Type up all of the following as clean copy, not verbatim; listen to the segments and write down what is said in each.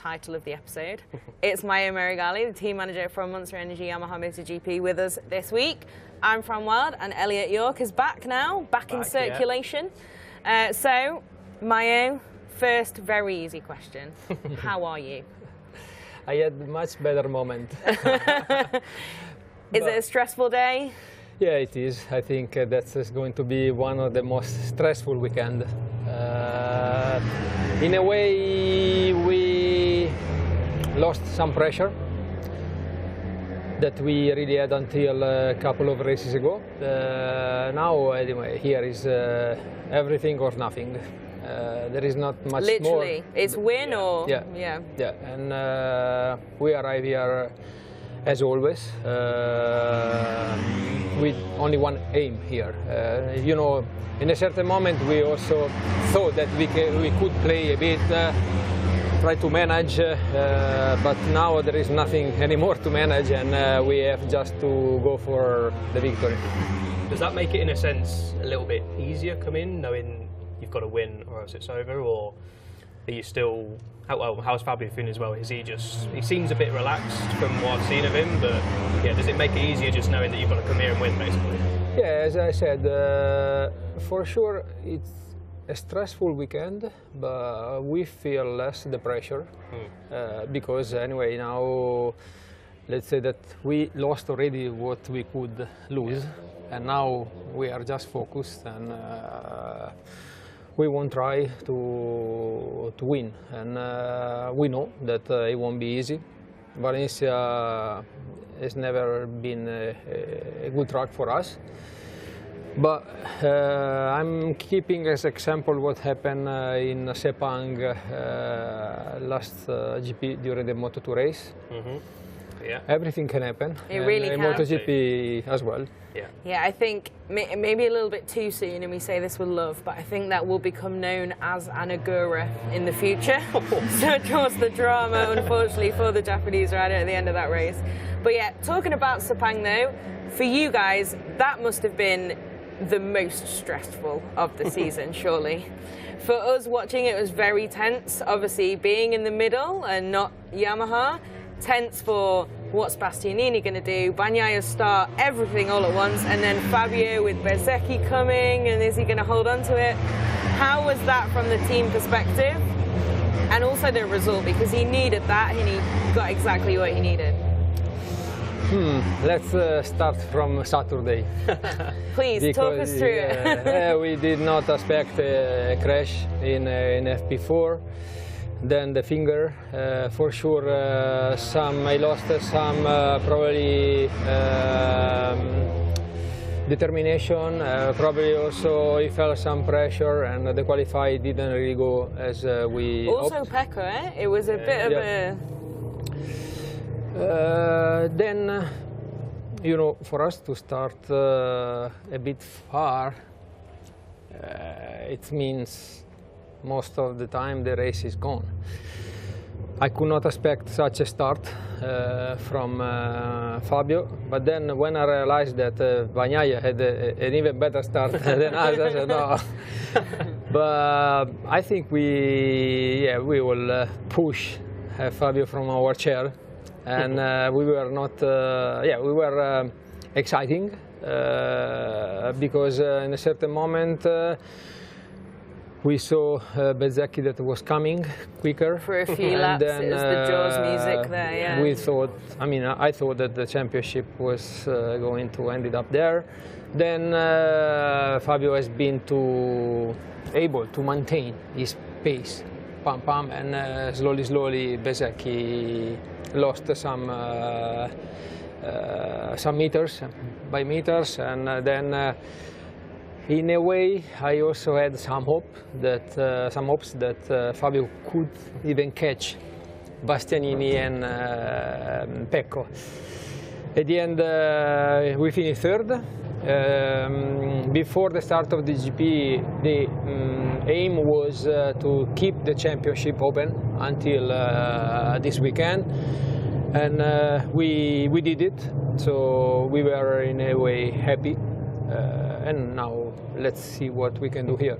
title of the episode. It's Maio Meregalli, the team manager from Monster Energy Yamaha MotoGP, with us this week. I'm Fran Wyld, and Elliott York is back now, back in circulation. Yeah. So, Maio, first very easy question. How are you? I had a much better moment. Is it a stressful day? Yeah, it is. I think that's going to be one of the most stressful weekends. In a way, we lost some pressure that we really had until a couple of races ago. Now, anyway, here is everything or nothing. There is not much more. Literally, it's win or... Yeah. And we arrive here, as always, with only one aim here. You know, in a certain moment we also thought that we could play a bit, try to manage, but now there is nothing anymore to manage, and we have just to go for the victory. Does that make it, in a sense, a little bit easier come in, knowing you've got to win or else it's over, or are you still... How's Fabio feeling as well? Is he seems a bit relaxed from what I've seen of him, but yeah, does it make it easier just knowing that you've got to come here and win, basically? Yeah, as I said, for sure it's a stressful weekend, but we feel less the pressure because anyway now, let's say that we lost already what we could lose, and now we are just focused, and we won't try to win, and we know that it won't be easy. Valencia has never been a good track for us, but I'm keeping as example what happened in Sepang last GP during the Moto2 race. Yeah. Everything can happen. It really can. MotoGP as well. Yeah, I think maybe a little bit too soon, and we say this with love, but I think that will become known as an Agura in the future. So it draws the drama, unfortunately, for the Japanese rider at the end of that race. But yeah, talking about Sepang though, for you guys, that must have been the most stressful of the season, surely. For us watching, it was very tense, obviously being in the middle and not Yamaha. Tense for what's Bastianini going to do, Bagnaia start, everything all at once, and then Fabio with Bezzecchi coming, and is he going to hold on to it? How was that from the team perspective? And also the result, because he needed that and he got exactly what he needed. Let's start from Saturday. Please, because, talk us through it. We did not expect a crash in FP4. Then the finger, for sure, I lost some probably determination, probably also he felt some pressure, and the qualify didn't really go as we also hoped. Pecco, eh? It was a bit of a... Then, you know, for us to start a bit far, it means most of the time the race is gone. I could not expect such a start from Fabio, but then when I realized that Bagnaia had an even better start than us, I said no. But I think we will push Fabio from our chair, and we were not, we were exciting because in a certain moment we saw Bezzecchi that was coming quicker. For a few laps, then, it was the Jaws music there, yeah. We thought, I thought that the championship was going to end up there. Then Fabio has been able to maintain his pace, and slowly Bezzecchi lost some meters by meters, and then in a way, I also had some hopes that Fabio could even catch Bastianini and Pecco. At the end, we finished third. Before the start of the GP, the aim was to keep the championship open until this weekend, and we did it. So we were in a way happy. And now let's see what we can do here.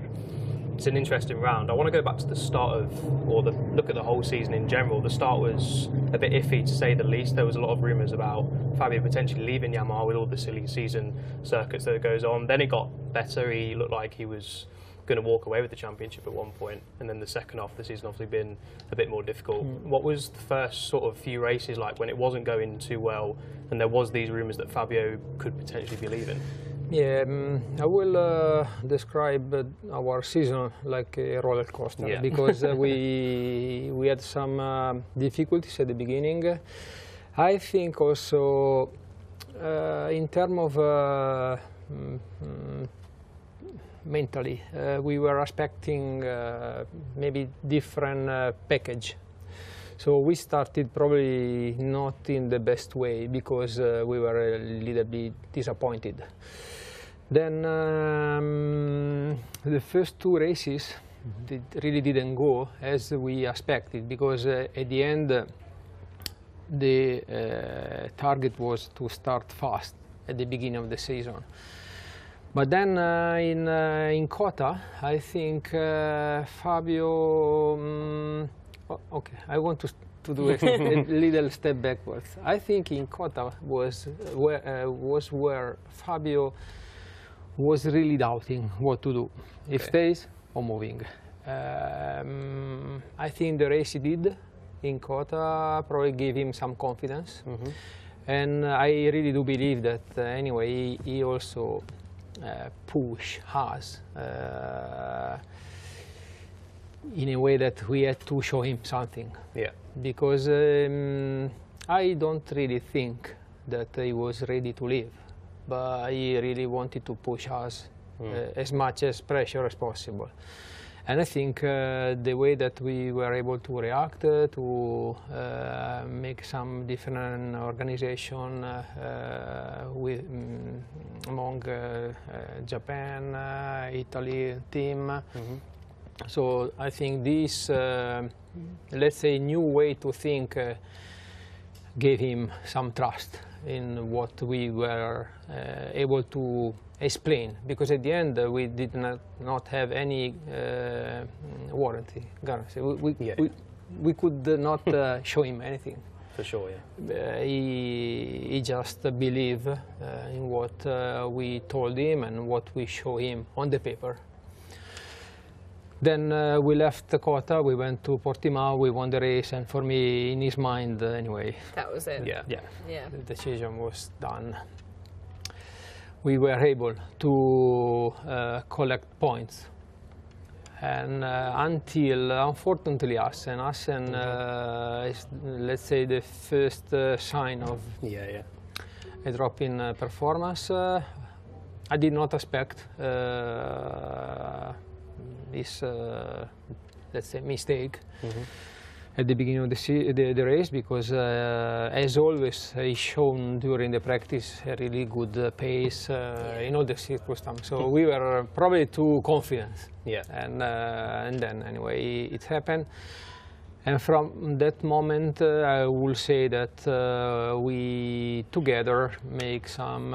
It's an interesting round. I want to go back to the start of, or look at the whole season in general. The start was a bit iffy, to say the least. There was a lot of rumours about Fabio potentially leaving Yamaha with all the silly season circuits that it goes on. Then it got better. He looked like he was going to walk away with the championship at one point, and then the second half of the season obviously been a bit more difficult. What was the first sort of few races like when it wasn't going too well, and there was these rumours that Fabio could potentially be leaving? Yeah, I will describe our season like a roller coaster, because we had some difficulties at the beginning. I think also in terms of mentally, we were expecting maybe different package. So we started probably not in the best way, because we were a little bit disappointed. Then the first two races really didn't go as we expected, because at the end the target was to start fast at the beginning of the season. But then in Kota, I think Fabio. Okay, I want to do a little step backwards. I think in Kota was where Fabio was really doubting what to do, if stays or moving. I think the race he did in Kota probably gave him some confidence, and I really do believe that anyway he also pushed us in a way that we had to show him something. Yeah. Because I don't really think that he was ready to leave, but he really wanted to push us as much as pressure as possible. And I think the way that we were able to react to make some different organization with among Japan, Italy team. So I think this, let's say, new way to think gave him some trust in what we were able to explain, because at the end we did not have any warranty guarantee. We could not show him anything. For sure, yeah. He just believed in what we told him and what we show him on the paper. Then we left Kota, we went to Portimao, we won the race, and for me, in his mind, anyway, that was it. Yeah. The decision was done. We were able to collect points, and until, unfortunately, Assen is, let's say, the first sign of a drop in performance. I did not expect this, let's say, mistake at the beginning of the race, because as always he's shown during the practice a really good pace in all the circumstances. So we were probably too confident. And then anyway it happened. And from that moment I will say that we together make some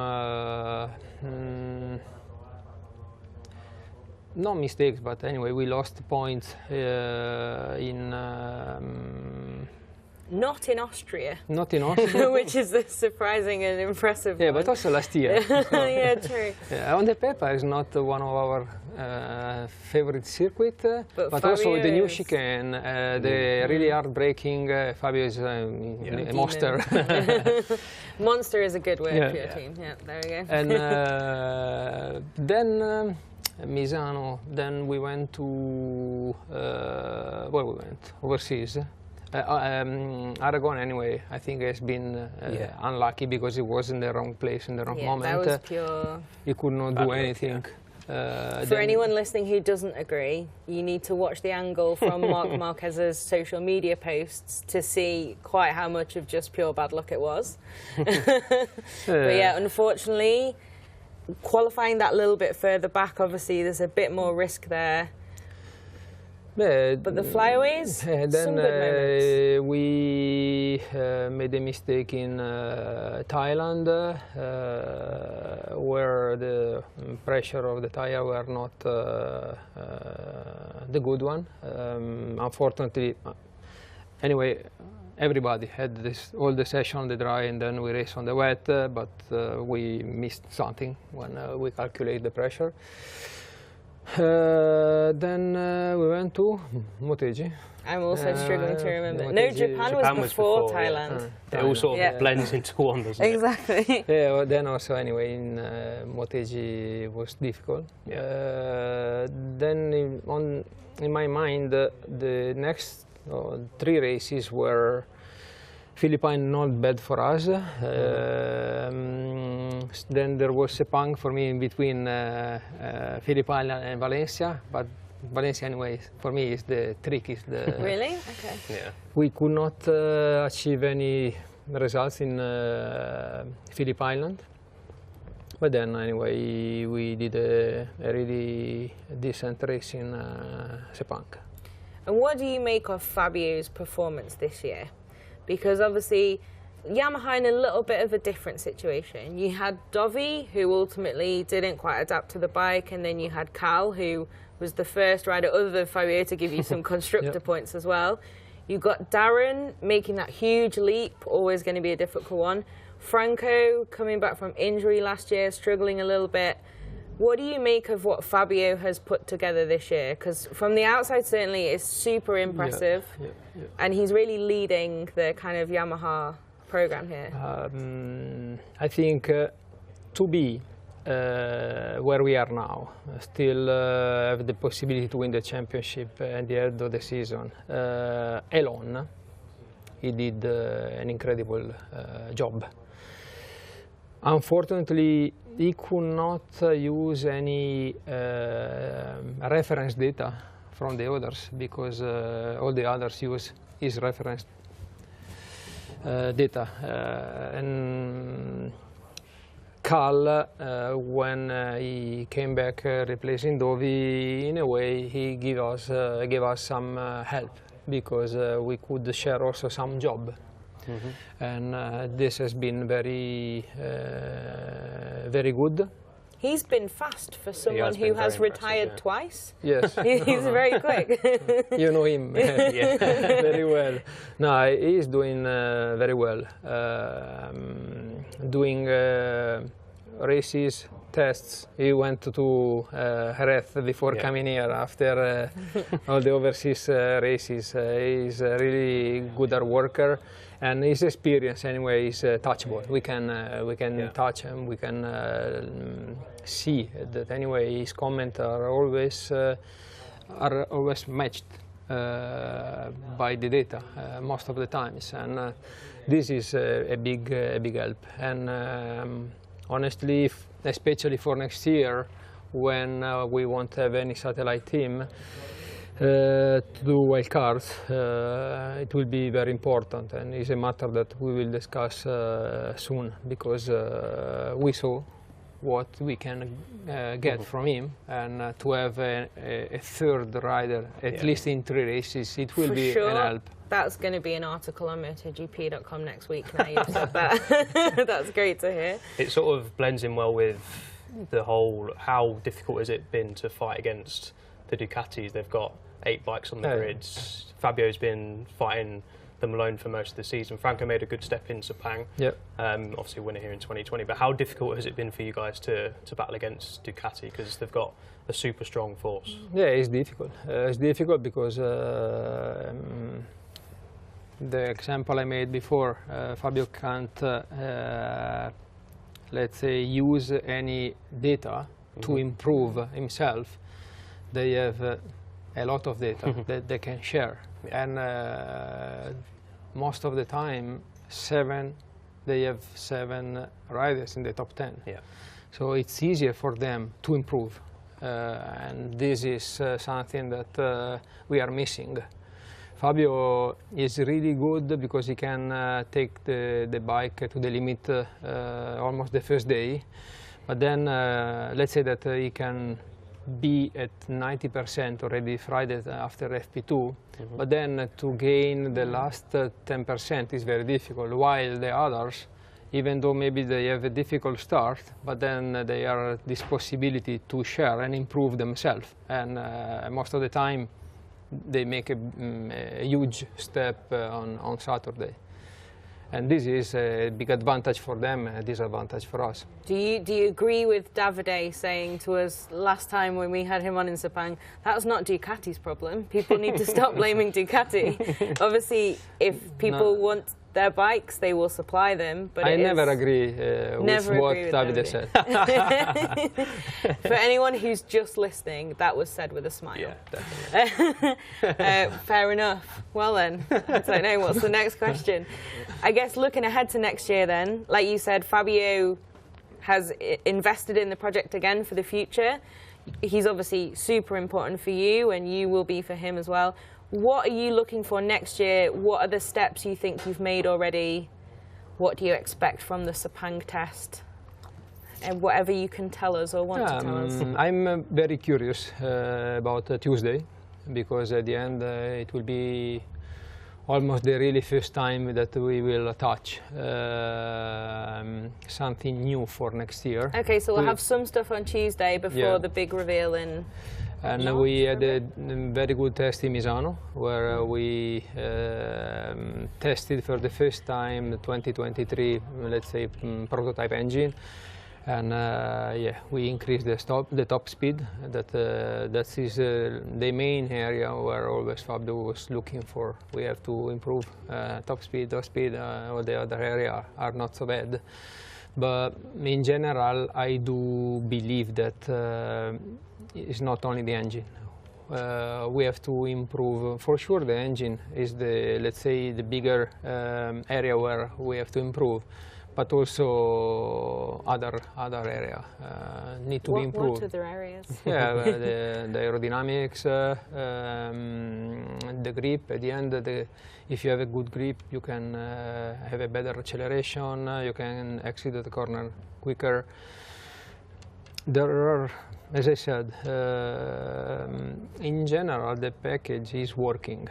no mistakes, but anyway, we lost points in... Not in Austria. Not in Austria. Which is the surprising and impressive one. But also last year. So. Yeah, true. On the paper, it's not one of our favorite circuits, but also the new chicane, the really hard-braking, Fabio is a monster. Monster is a good word for your team. Yeah, there we go. And then... Misano, then we went to, where we went? Overseas. Aragon, anyway, I think has been unlucky because it was in the wrong place, in the wrong moment. That was pure... He could not do anything. For anyone listening who doesn't agree, you need to watch the angle from Marc Marquez's social media posts to see quite how much of just pure bad luck it was. But yeah, unfortunately, qualifying that little bit further back, obviously there's a bit more risk there. But the flyaways, then some good moments. We made a mistake in Thailand, where the pressure of the tire were not the good one. Unfortunately, anyway, everybody had all the session on the dry, and then we race on the wet, but we missed something when we calculate the pressure. Then we went to MotoGP. I'm also struggling to remember. No, MotoGP. Japan was before Thailand. It all sort of blends into one, doesn't it? Exactly. Yeah, well, then also anyway in MotoGP was difficult. Yeah. Then in my mind, the next 3 races were Philippines not bad for us. Then there was Sepang for me in between Philippines and Valencia, but Valencia anyway for me is the trick. Is the Really? Okay. Yeah. We could not achieve any results in Phillip Island, but then anyway we did a really decent race in Sepang. And what do you make of Fabio's performance this year? Because obviously Yamaha in a little bit of a different situation. You had Dovi, who ultimately didn't quite adapt to the bike, and then you had Cal, who was the first rider other than Fabio to give you some constructor points as well. You got Darren making that huge leap, always going to be a difficult one. Franco coming back from injury last year, struggling a little bit. What do you make of what Fabio has put together this year? Because from the outside, certainly, it's super impressive, and he's really leading the kind of Yamaha program here. I think to be where we are now, still have the possibility to win the championship at the end of the season, alone, he did an incredible job. Unfortunately, he could not use any reference data from the others, because all the others use his reference data. And Cal, when he came back replacing Dovi, in a way he gave us some help, because we could share also some job. And this has been very good. He's been fast for someone who has retired twice. Yes. He's very quick. You know him very well. No, he is doing very well. Doing races, tests. He went to Jerez before coming here after all the overseas races. He's a really good worker, and his experience anyway is touchable. We can touch him. We can see that anyway. His comments are always matched by the data most of the times, and this is a big help. And honestly, especially for next year, when we won't have any satellite team to do wild cards, it will be very important, and it's a matter that we will discuss soon, because we saw what we can get from him, and to have a third rider at least in 3 races, it will be an help. That's going to be an article on MotoGP.com next week. Now you've said that. That's great to hear. It sort of blends in well with the whole, how difficult has it been to fight against the Ducatis? They've got 8 bikes on the grids. Fabio's been fighting them alone for most of the season. Franco made a good step in Sepang. Obviously winner here in 2020. But how difficult has it been for you guys to battle against Ducati? Because they've got a super strong force. Yeah, it's difficult. It's difficult because the example I made before, Fabio can't, let's say, use any data to improve himself. They have a lot of data that they can share, and most of the time, they have 7 riders in the top 10. So it's easier for them to improve, and this is something that we are missing. Fabio is really good because he can take the bike to the limit almost the first day, but then let's say that he can be at 90% already Friday after FP2, but then to gain the last 10% is very difficult, while the others, even though maybe they have a difficult start, but then they are this possibility to share and improve themselves, and most of the time they make a huge step on Saturday. And this is a big advantage for them and a disadvantage for us. Do you agree with Davide saying to us last time when we had him on in Sepang, that was not Ducati's problem? People need to stop blaming Ducati. Obviously, if people want their bikes, they will supply them. But I never agree with what Davide said. For anyone who's just listening, that was said with a smile. Yeah, definitely. Fair enough. Well then, I don't know, what's the next question? I guess looking ahead to next year then, like you said, Fabio has invested in the project again for the future. He's obviously super important for you, and you will be for him as well. What are you looking for next year? What are the steps you think you've made already? What do you expect from the Sepang test? And whatever you can tell us or want to tell us. I'm very curious about Tuesday, because at the end it will be almost the really first time that we will touch something new for next year. Okay, so we'll have some stuff on Tuesday before the big reveal in... And we had a very good test in Misano, where we tested for the first time the 2023, let's say, prototype engine. And yeah, we increased the top speed. That is the main area where always Fabio was looking for. We have to improve top speed, all the other areas are not so bad. But in general, I do believe that it's not only the engine. We have to improve. For sure, the engine is the, let's say, the bigger area where we have to improve, but also other area need to be improved. What other areas? Yeah, the aerodynamics, the grip. At the end, if you have a good grip, you can have a better acceleration. You can exit the corner quicker. There are, as I said, in general, the package is working,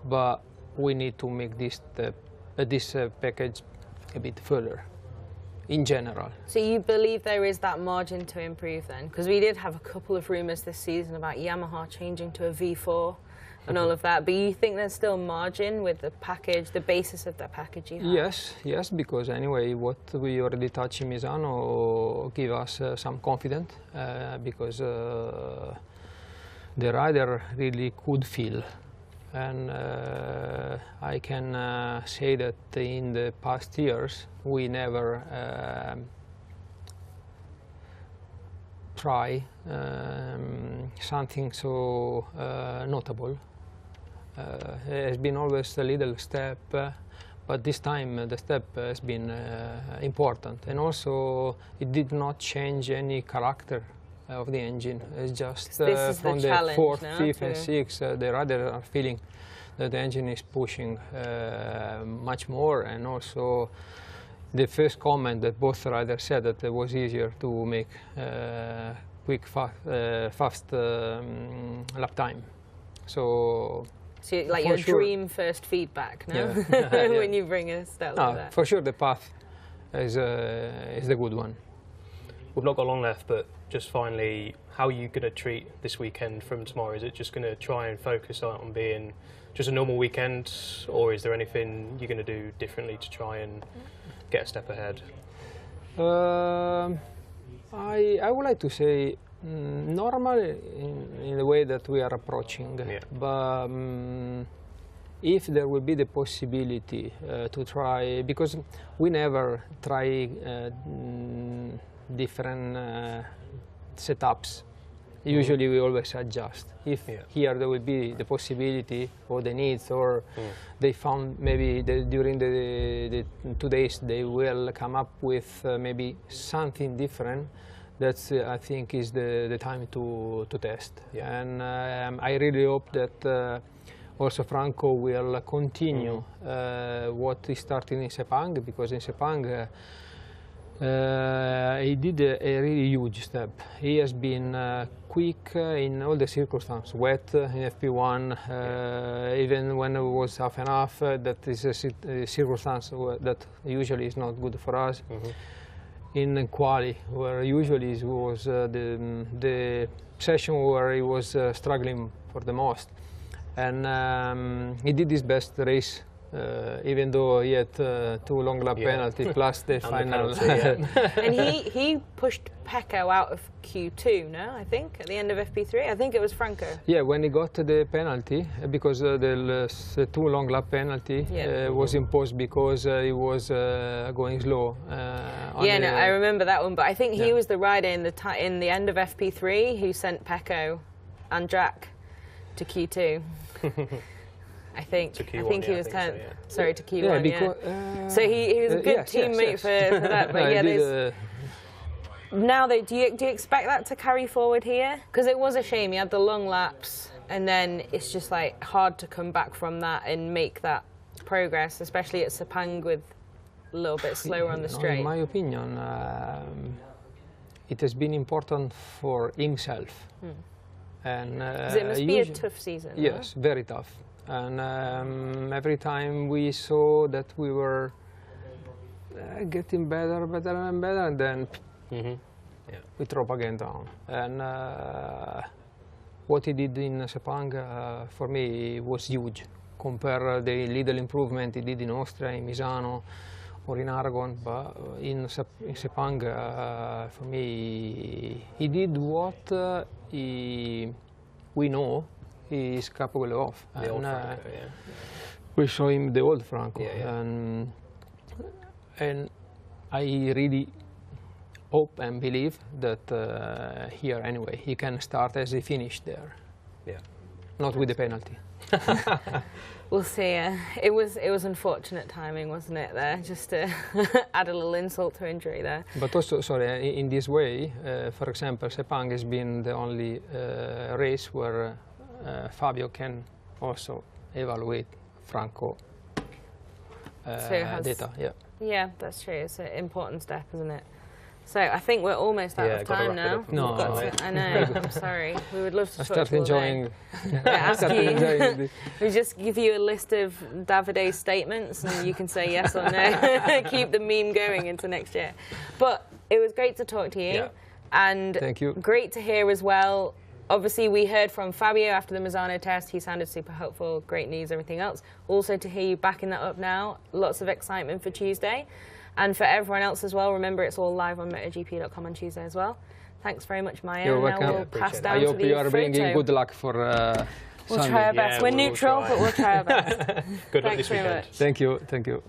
but we need to make this package a bit further, in general. So you believe there is that margin to improve then? Because we did have a couple of rumours this season about Yamaha changing to a V4 and all of that, but you think there's still margin with the package, the basis of that package you have? Yes, because anyway, what we already touched in Misano give us some confidence, because the rider really could feel. And I can say that in the past years we never try something so notable. It has been always a little step, but this time the step has been important, and also it did not change any character of the engine. It's just from the fourth, fifth, and sixth, the riders are feeling that the engine is pushing much more, and also the first comment that both riders said that it was easier to make quick, fast lap time. So like your dream first feedback, no? Yeah. When you bring a step like that. For sure, the path is the good one. We've not got long left, but just finally, how are you going to treat this weekend from tomorrow? Is it just going to try and focus on being just a normal weekend, or is there anything you're going to do differently to try and get a step ahead? I would like to say normal in the way that we are approaching, but if there will be the possibility to try, because we never try different setups. Usually we always adjust. If here there will be the possibility or the needs, or they found maybe during the 2 days they will come up with maybe something different, that's I think is the time to test. And I really hope that also Franco will continue what he started in Sepang, because in Sepang He did a really huge step. He has been quick in all the circumstances, wet in FP1, even when it was half and half, that is a circumstance that usually is not good for us. In quali, where usually it was the session where he was struggling for the most. And he did his best race. Even though he had 2 long lap penalty plus the final. And he pushed Pecco out of Q2, no? I think at the end of FP3. I think it was Franco. Yeah, when he got the penalty, because the 2 long lap penalty was imposed because he was going slow. Yeah, no, I remember that one. But I think he was the rider in the end of FP3 who sent Pecco and Jack to Q2. I think he was 10th. So, sorry, to Q1. Because, so he was a good teammate for that. But yeah, now do you expect that to carry forward here? Because it was a shame. He had the long laps, and then it's just like hard to come back from that and make that progress, especially at Sepang with a little bit slower on the straight. In my opinion, it has been important for himself. And it must be a tough season. Yes, very tough. And every time we saw that we were getting better and better, and then we drop again down. And what he did in Sepang, for me, was huge. Compare the little improvement he did in Austria, in Misano, or in Aragon, but in Sepang, for me, he did what we know he is capable of. The old Franco, we show him the old Franco, and I really hope and believe that here anyway he can start as he finished there. Not with the penalty. We'll see. It was unfortunate timing, wasn't it? There, just to add a little insult to injury there. But also, sorry, in this way, for example, Sepang has been the only race where Fabio can also evaluate Franco data. Yeah, that's true. It's an important step, isn't it? So I think we're almost out of time now. No, I know. I'm sorry. We would love to start enjoying. We just give you a list of Davide's statements, and you can say yes or no. Keep the meme going into next year. But it was great to talk to you, and thank you. Great to hear as well. Obviously, we heard from Fabio after the Misano test. He sounded super hopeful. Great news, everything else. Also, to hear you backing that up now, lots of excitement for Tuesday. And for everyone else as well, remember it's all live on MotoGP.com on Tuesday as well. Thanks very much, Maio. You're welcome. Now we'll pass down I hope you are bringing good luck for We'll Sunday. try our best. We're neutral, but we'll try our best. Good luck this weekend. Very much. Thank you. Thank you.